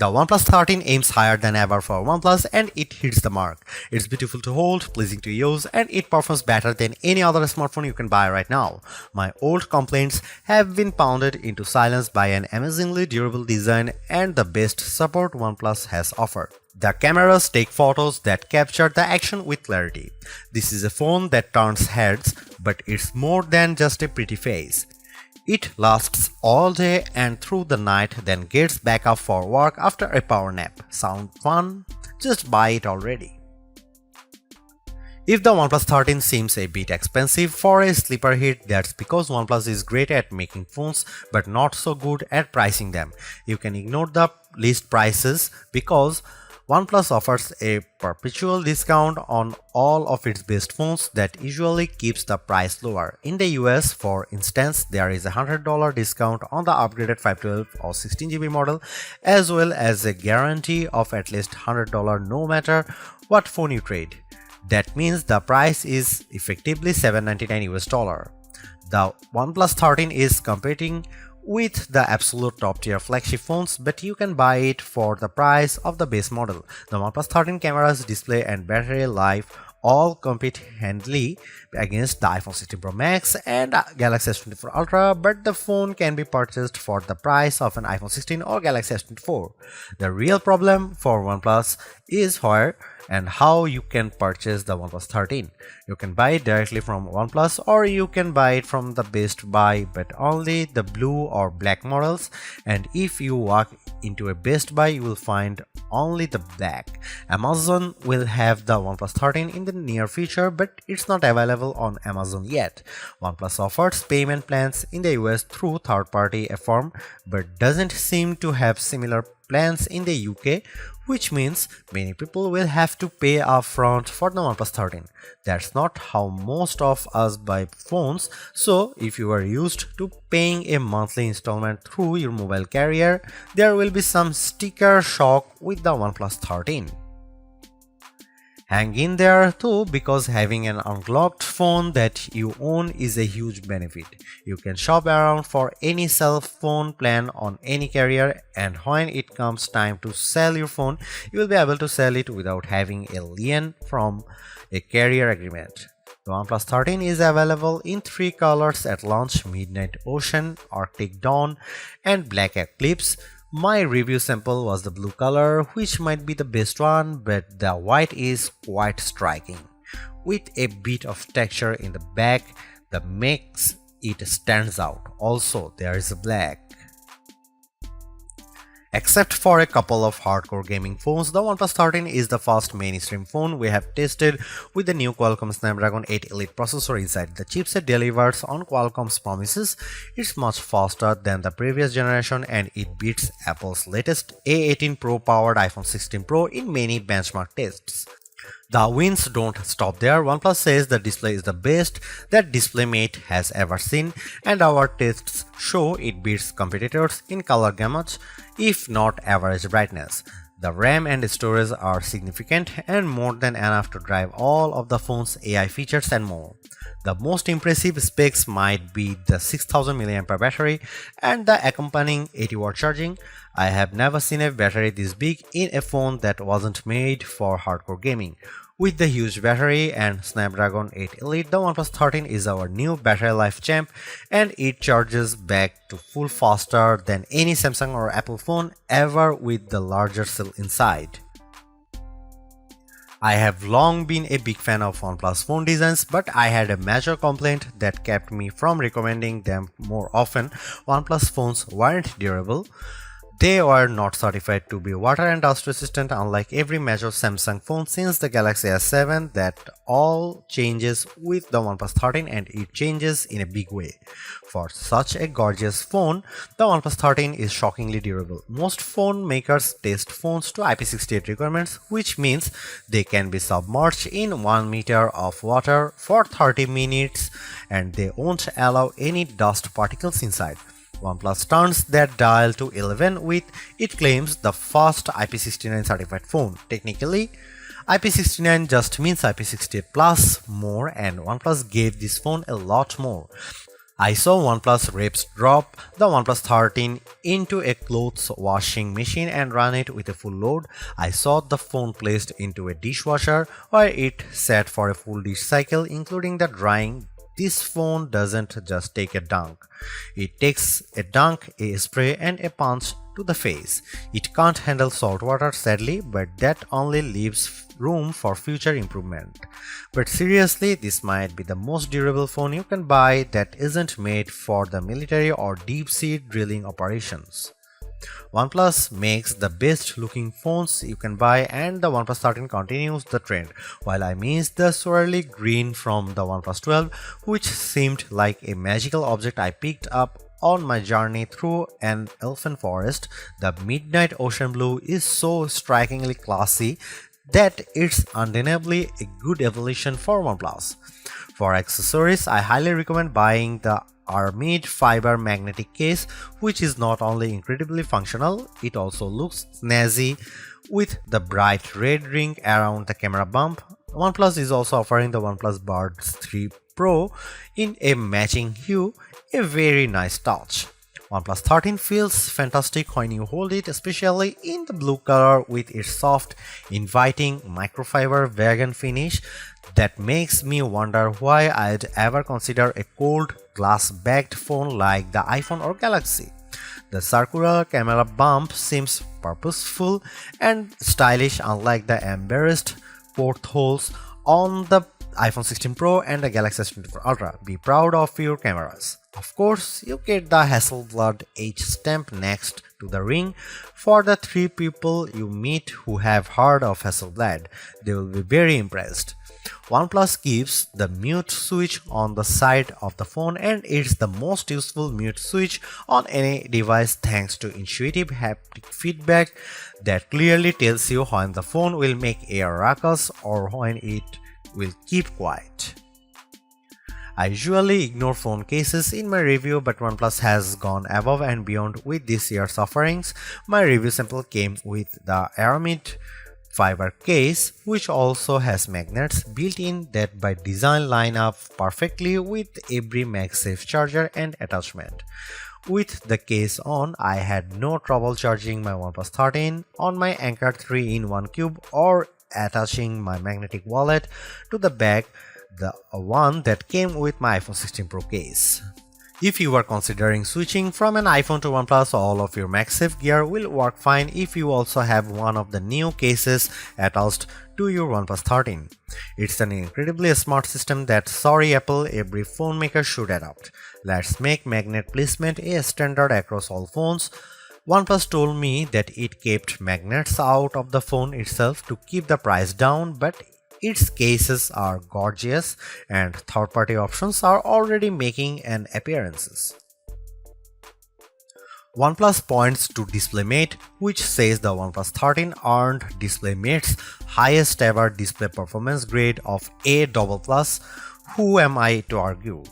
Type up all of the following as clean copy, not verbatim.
The OnePlus 13 aims higher than ever for OnePlus and it hits the mark. It's beautiful to hold, pleasing to use, and it performs better than any other smartphone you can buy right now. My old complaints have been pounded into silence by an amazingly durable design and the best support OnePlus has offered. The cameras take photos that capture the action with clarity. This is a phone that turns heads, but it's more than just a pretty face. It lasts all day and through the night, then gets back up for work after a power nap. Sound fun? Just buy it already. If the OnePlus 13 seems a bit expensive for a sleeper hit, that's because OnePlus is great at making phones but not so good at pricing them. You can ignore the list prices because OnePlus offers a perpetual discount on all of its best phones that usually keeps the price lower. In the US, for instance, there is a $100 discount on the upgraded 512 or 16GB model, as well as a guarantee of at least $100 no matter what phone you trade. That means the price is effectively $799 US. The OnePlus 13 is competing with the absolute top tier flagship phones, but you can buy it for the price of the base model. The OnePlus 13 cameras, display and battery life all compete handily against the iPhone 16 Pro Max and Galaxy S24 Ultra, but the phone can be purchased for the price of an iPhone 16 or Galaxy S24. The real problem for OnePlus is where and how you can purchase the OnePlus 13. You can buy it directly from OnePlus or you can buy it from the Best Buy, but only the blue or black models, and if you walk into a Best Buy you will find only the black. Amazon will have the OnePlus 13 in the near future, but it's not available on Amazon yet. OnePlus offers payment plans in the US through third-party firm, but doesn't seem to have similar plans in the UK, which means many people will have to pay upfront for the OnePlus 13. That's not how most of us buy phones, so if you are used to paying a monthly installment through your mobile carrier, there will be some sticker shock with the OnePlus 13. Hang in there too, because having an unlocked phone that you own is a huge benefit. You can shop around for any cell phone plan on any carrier, and when it comes time to sell your phone, you will be able to sell it without having a lien from a carrier agreement. The OnePlus 13 is available in 3 colors at launch: Midnight Ocean, Arctic Dawn, and Black Eclipse. My review sample was the blue color, which might be the best one, but the white is quite striking, with a bit of texture in the back that makes it stands out. Also, there is a black. Except for a couple of hardcore gaming phones, the OnePlus 13 is the first mainstream phone we have tested with the new Qualcomm Snapdragon 8 Elite processor inside. The chipset delivers on Qualcomm's promises. It's much faster than the previous generation and it beats Apple's latest A18 Pro powered iPhone 16 Pro in many benchmark tests. The wins don't stop there. OnePlus says the display is the best that DisplayMate has ever seen, and our tests show it beats competitors in color gamut, if not average brightness. The RAM and storage are significant and more than enough to drive all of the phone's AI features and more. The most impressive specs might be the 6000 mAh battery and the accompanying 80-watt charging. I have never seen a battery this big in a phone that wasn't made for hardcore gaming. With the huge battery and Snapdragon 8 Elite, the OnePlus 13 is our new battery life champ, and it charges back to full faster than any Samsung or Apple phone ever with the larger cell inside. I have long been a big fan of OnePlus phone designs, but I had a major complaint that kept me from recommending them more often. OnePlus phones weren't durable. They were not certified to be water and dust resistant, unlike every major Samsung phone since the Galaxy S7. That all changes with the OnePlus 13, and it changes in a big way. For such a gorgeous phone, the OnePlus 13 is shockingly durable. Most phone makers test phones to IP68 requirements, which means they can be submerged in 1 meter of water for 30 minutes and they won't allow any dust particles inside. OnePlus turns that dial to 11 with, it claims, the first IP69 certified phone. Technically, IP69 just means IP68 plus more, and OnePlus gave this phone a lot more. I saw OnePlus reps drop the OnePlus 13 into a clothes washing machine and run it with a full load. I saw the phone placed into a dishwasher where it sat for a full dish cycle, including the drying. This phone doesn't just take a dunk. It takes a dunk, a spray, and a punch to the face. It can't handle salt water, sadly, but that only leaves room for future improvement. But seriously, this might be the most durable phone you can buy that isn't made for the military or deep-sea drilling operations. OnePlus makes the best looking phones you can buy, and the OnePlus 13 continues the trend, while I miss the swirly green from the OnePlus 12, which seemed like a magical object I picked up on my journey through an elfin forest. The midnight ocean blue is so strikingly classy that it's undeniably a good evolution for OnePlus. For accessories, I highly recommend buying the Armid fiber magnetic case, which is not only incredibly functional, it also looks snazzy with the bright red ring around the camera bump. OnePlus is also offering the OnePlus Buds 3 Pro in a matching hue, a very nice touch. OnePlus 13 feels fantastic when you hold it, especially in the blue color with its soft, inviting microfiber vegan finish that makes me wonder why I'd ever consider a cold glass-backed phone like the iPhone or Galaxy. The circular camera bump seems purposeful and stylish, unlike the embarrassed portholes on the iPhone 16 Pro and the Galaxy S24 Ultra. Be proud of your cameras. Of course, you get the Hasselblad H stamp next to the ring. For the 3 people you meet who have heard of Hasselblad, they will be very impressed. OnePlus gives the mute switch on the side of the phone, and it's the most useful mute switch on any device thanks to intuitive haptic feedback that clearly tells you when the phone will make a ruckus or when it will keep quiet. I usually ignore phone cases in my review, but OnePlus has gone above and beyond with this year's offerings. My review sample came with the Aramid fiber case, which also has magnets built in that by design line up perfectly with every MagSafe charger and attachment. With the case on, I had no trouble charging my OnePlus 13 on my Anker 3-in-1 cube or attaching my magnetic wallet to the back, the one that came with my iPhone 16 Pro case. If you are considering switching from an iPhone to OnePlus, all of your MagSafe gear will work fine if you also have one of the new cases attached to your OnePlus 13. It's an incredibly smart system that, sorry Apple, every phone maker should adopt. Let's make magnet placement a standard across all phones. OnePlus told me that it kept magnets out of the phone itself to keep the price down, but its cases are gorgeous and third-party options are already making an appearance. OnePlus points to DisplayMate, which says the OnePlus 13 earned DisplayMate's highest ever display performance grade of A++. Who am I to argue?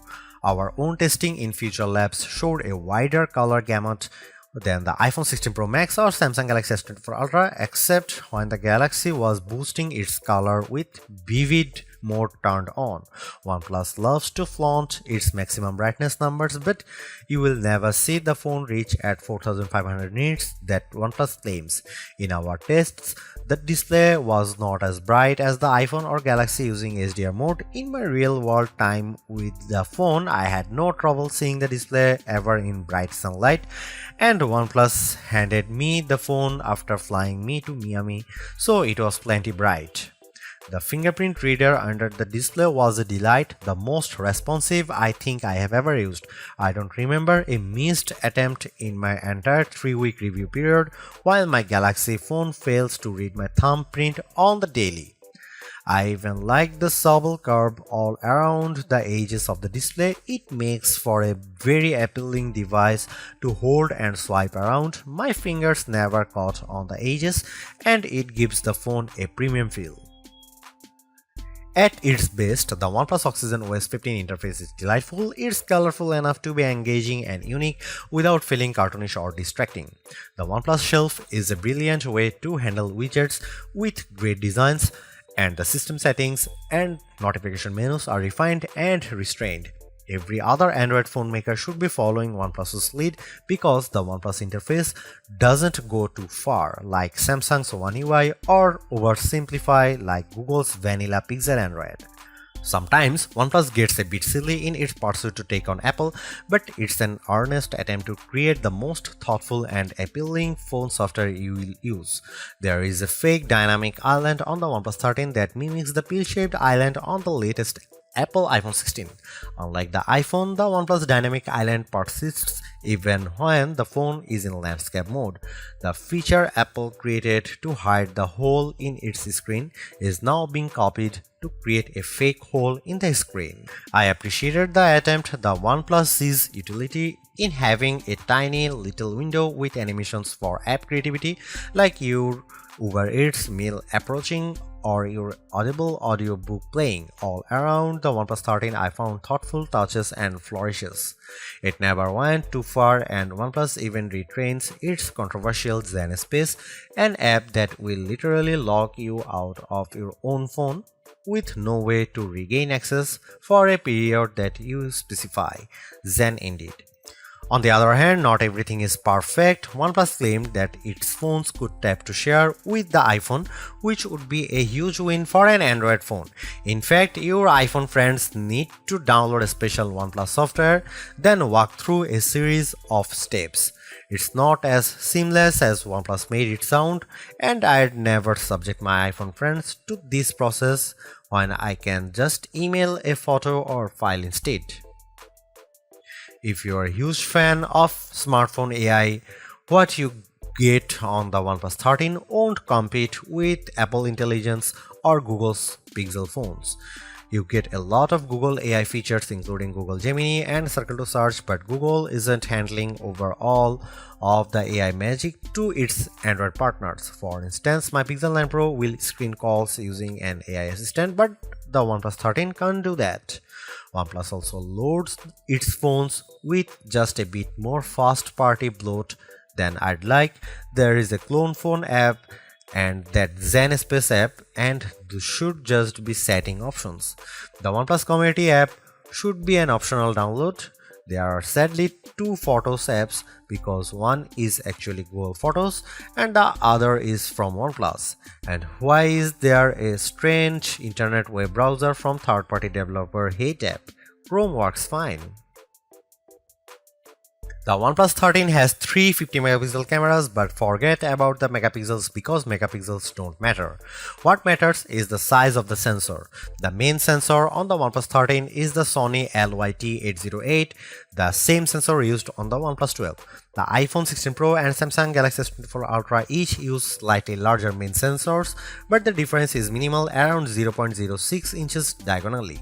Our own testing in Future Labs showed a wider color gamut than the iPhone 16 Pro Max or Samsung Galaxy S24 Ultra, except when the Galaxy was boosting its color with vivid mode turned on. OnePlus loves to flaunt its maximum brightness numbers, but you will never see the phone reach at 4500 nits that OnePlus claims. In our tests, the display was not as bright as the iPhone or Galaxy using HDR mode. In my real world time with the phone, I had no trouble seeing the display ever in bright sunlight, and OnePlus handed me the phone after flying me to Miami, so it was plenty bright. The fingerprint reader under the display was a delight, the most responsive I think I have ever used. I don't remember a missed attempt in my entire 3-week review period, while my Galaxy phone fails to read my thumbprint on the daily. I even like the supple curve all around the edges of the display. It makes for a very appealing device to hold and swipe around. My fingers never caught on the edges, and it gives the phone a premium feel. At its best, the OnePlus Oxygen OS 15 interface is delightful. It's colorful enough to be engaging and unique without feeling cartoonish or distracting. The OnePlus Shelf is a brilliant way to handle widgets with great designs, and the system settings and notification menus are refined and restrained. Every other Android phone maker should be following OnePlus's lead because the OnePlus interface doesn't go too far like Samsung's One UI or oversimplify like Google's vanilla Pixel Android. Sometimes OnePlus gets a bit silly in its pursuit to take on Apple, but it's an earnest attempt to create the most thoughtful and appealing phone software you will use. There is a fake dynamic island on the OnePlus 13 that mimics the pill-shaped island on the latest Apple iPhone 16. Unlike the iPhone, the OnePlus Dynamic Island persists even when the phone is in landscape mode. The feature Apple created to hide the hole in its screen is now being copied to create a fake hole in the screen. I appreciated the attempt. The OnePlus sees utility in having a tiny little window with animations for app creativity, like your Uber Eats meal approaching or your Audible audiobook playing. All around the OnePlus 13 I found thoughtful touches and flourishes. It never went too far, and OnePlus even retrains its controversial Zen Space, an app that will literally lock you out of your own phone with no way to regain access for a period that you specify. Zen indeed. On the other hand, not everything is perfect. OnePlus claimed that its phones could tap to share with the iPhone, which would be a huge win for an Android phone. In fact, your iPhone friends need to download a special OnePlus software, then walk through a series of steps. It's not as seamless as OnePlus made it sound, and I'd never subject my iPhone friends to this process when I can just email a photo or file instead. If you're a huge fan of smartphone AI, what you get on the OnePlus 13 won't compete with Apple Intelligence or Google's Pixel phones. You get a lot of Google AI features including Google Gemini and Circle to Search, but Google isn't handling over all of the AI magic to its Android partners. For instance, my Pixel 9 Pro will screen calls using an AI assistant, but the OnePlus 13 can't do that. OnePlus also loads its phones with just a bit more first-party bloat than I'd like. There is a clone phone app and that Zen Space app, and those should just be setting options. The OnePlus Community app should be an optional download. There are sadly two Photos apps because one is actually Google Photos and the other is from OnePlus. And why is there a strange internet web browser from third-party developer Hate app? Chrome works fine. The OnePlus 13 has three 50-megapixel cameras, but forget about the megapixels because megapixels don't matter. What matters is the size of the sensor. The main sensor on the OnePlus 13 is the Sony LYT808, the same sensor used on the OnePlus 12. The iPhone 16 Pro and Samsung Galaxy S24 Ultra each use slightly larger main sensors, but the difference is minimal, around 0.06 inches diagonally.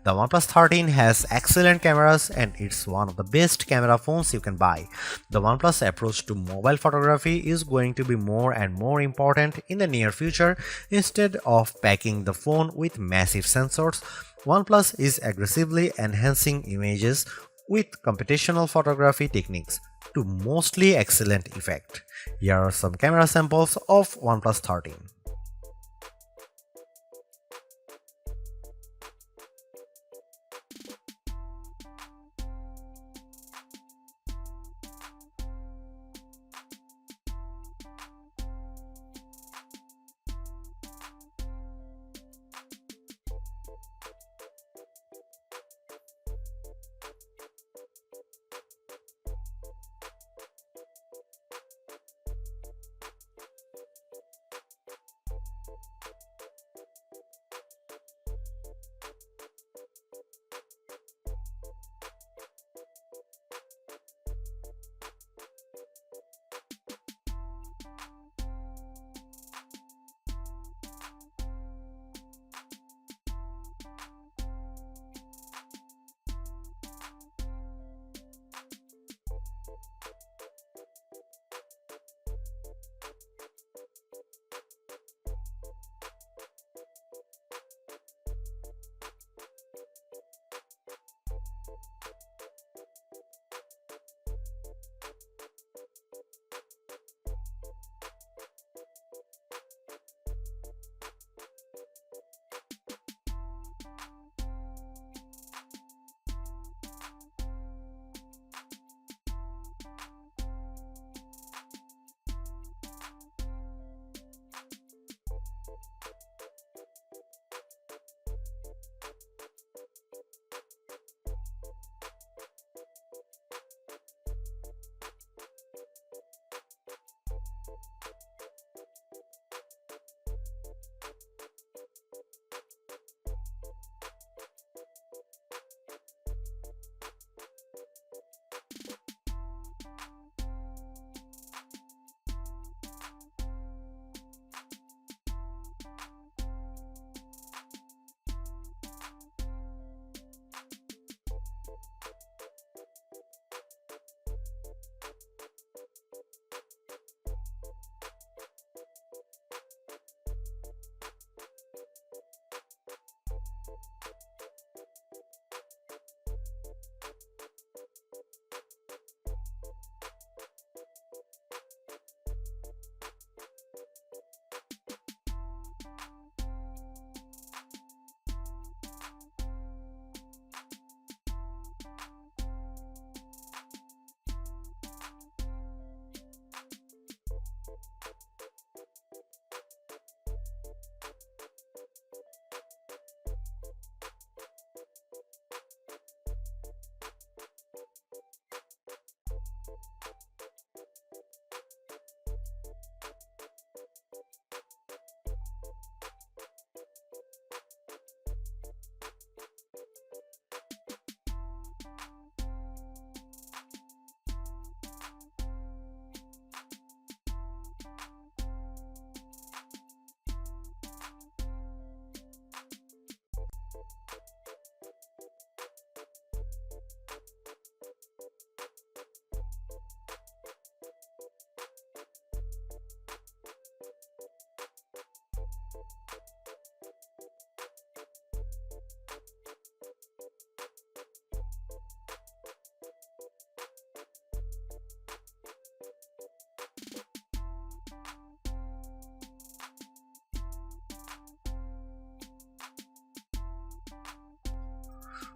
The OnePlus 13 has excellent cameras and it's one of the best camera phones you can buy. The OnePlus approach to mobile photography is going to be more and more important in the near future. Instead of packing the phone with massive sensors, OnePlus is aggressively enhancing images with computational photography techniques to mostly excellent effect. Here are some camera samples of OnePlus 13.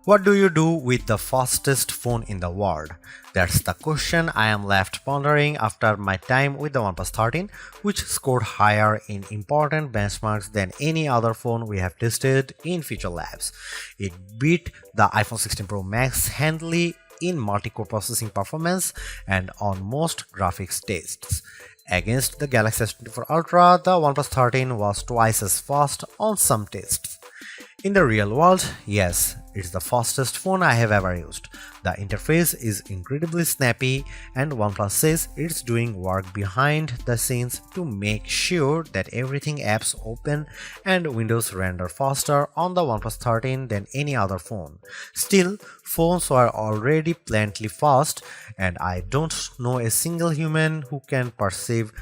What do you do with the fastest phone in the world? That's the question I am left pondering after my time with the OnePlus 13, which scored higher in important benchmarks than any other phone we have tested in Feature Labs. It beat the iPhone 16 Pro Max handily in multi-core processing performance and on most graphics tests. Against the Galaxy S24 Ultra, the OnePlus 13 was twice as fast on some tests. In the real world, yes, it's the fastest phone I have ever used. The interface is incredibly snappy, and OnePlus says it's doing work behind the scenes to make sure that everything apps open and Windows render faster on the OnePlus 13 than any other phone. Still, phones were already plenty fast, and I don't know a single human who can perceive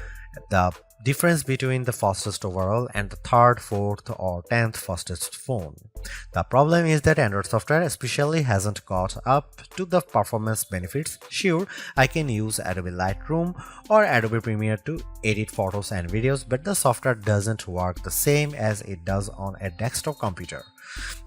the difference between the fastest overall and the third, fourth, or 10th fastest phone. The problem is that Android software especially hasn't caught up to the performance benefits. Sure, I can use Adobe Lightroom or Adobe Premiere to edit photos and videos, but the software doesn't work the same as it does on a desktop computer.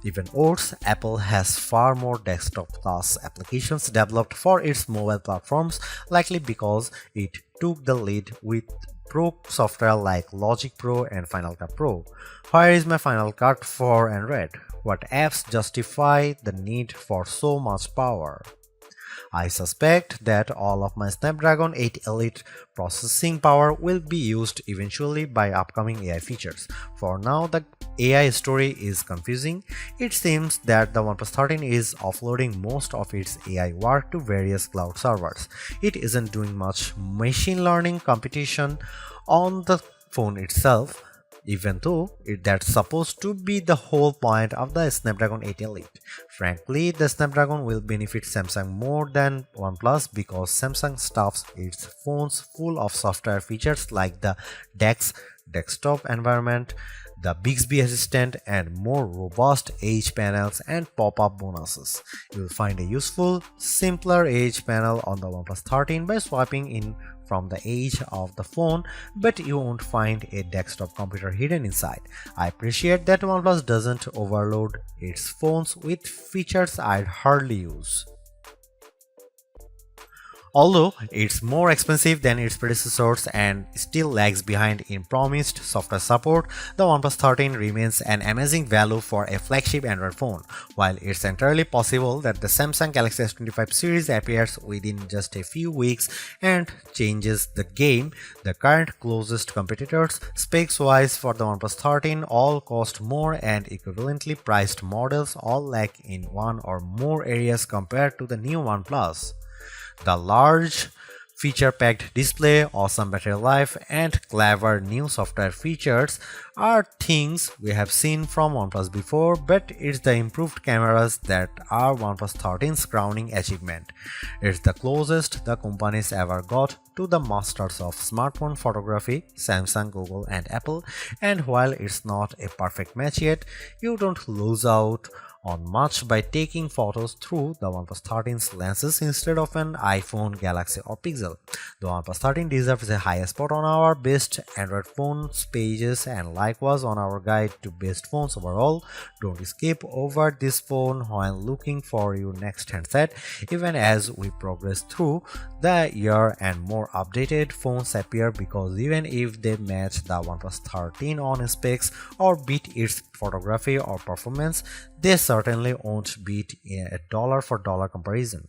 Even worse, Apple has far more desktop-class applications developed for its mobile platforms, likely because it took the lead with Pro software like Logic Pro and Final Cut Pro. Where is my Final Cut for Android? What apps justify the need for so much power? I suspect that all of my Snapdragon 8 Elite processing power will be used eventually by upcoming AI features. For now, the AI story is confusing. It seems that the OnePlus 13 is offloading most of its AI work to various cloud servers. It isn't doing much machine learning computation on the phone itself, even though that's supposed to be the whole point of the Snapdragon 8 Elite. Frankly, the Snapdragon will benefit Samsung more than OnePlus because Samsung stuffs its phones full of software features like the DeX desktop environment, the Bixby Assistant, and more robust edge panels and pop-up bonuses. You'll find a useful, simpler edge panel on the OnePlus 13 by swiping in from the edge of the phone, but you won't find a desktop computer hidden inside. I appreciate that OnePlus doesn't overload its phones with features I'd hardly use. Although it's more expensive than its predecessors and still lags behind in promised software support, the OnePlus 13 remains an amazing value for a flagship Android phone. While it's entirely possible that the Samsung Galaxy S25 series appears within just a few weeks and changes the game, the current closest competitors, specs-wise for the OnePlus 13, all cost more and equivalently priced models all lack in one or more areas compared to the new OnePlus. The large feature-packed display, awesome battery life, and clever new software features are things we have seen from OnePlus before, but it's the improved cameras that are OnePlus 13's crowning achievement. It's the closest the companies ever got to the masters of smartphone photography, Samsung, Google, and Apple, and while it's not a perfect match yet, you don't lose out on much by taking photos through the OnePlus 13's lenses instead of an iPhone, Galaxy, or Pixel. The OnePlus 13 deserves a high spot on our best Android phones pages and likewise on our guide to best phones overall. Don't skip over this phone while looking for your next handset, even as we progress through the year and more updated phones appear, because even if they match the OnePlus 13 on specs or beat its photography or performance, they certainly won't beat a dollar for dollar comparison.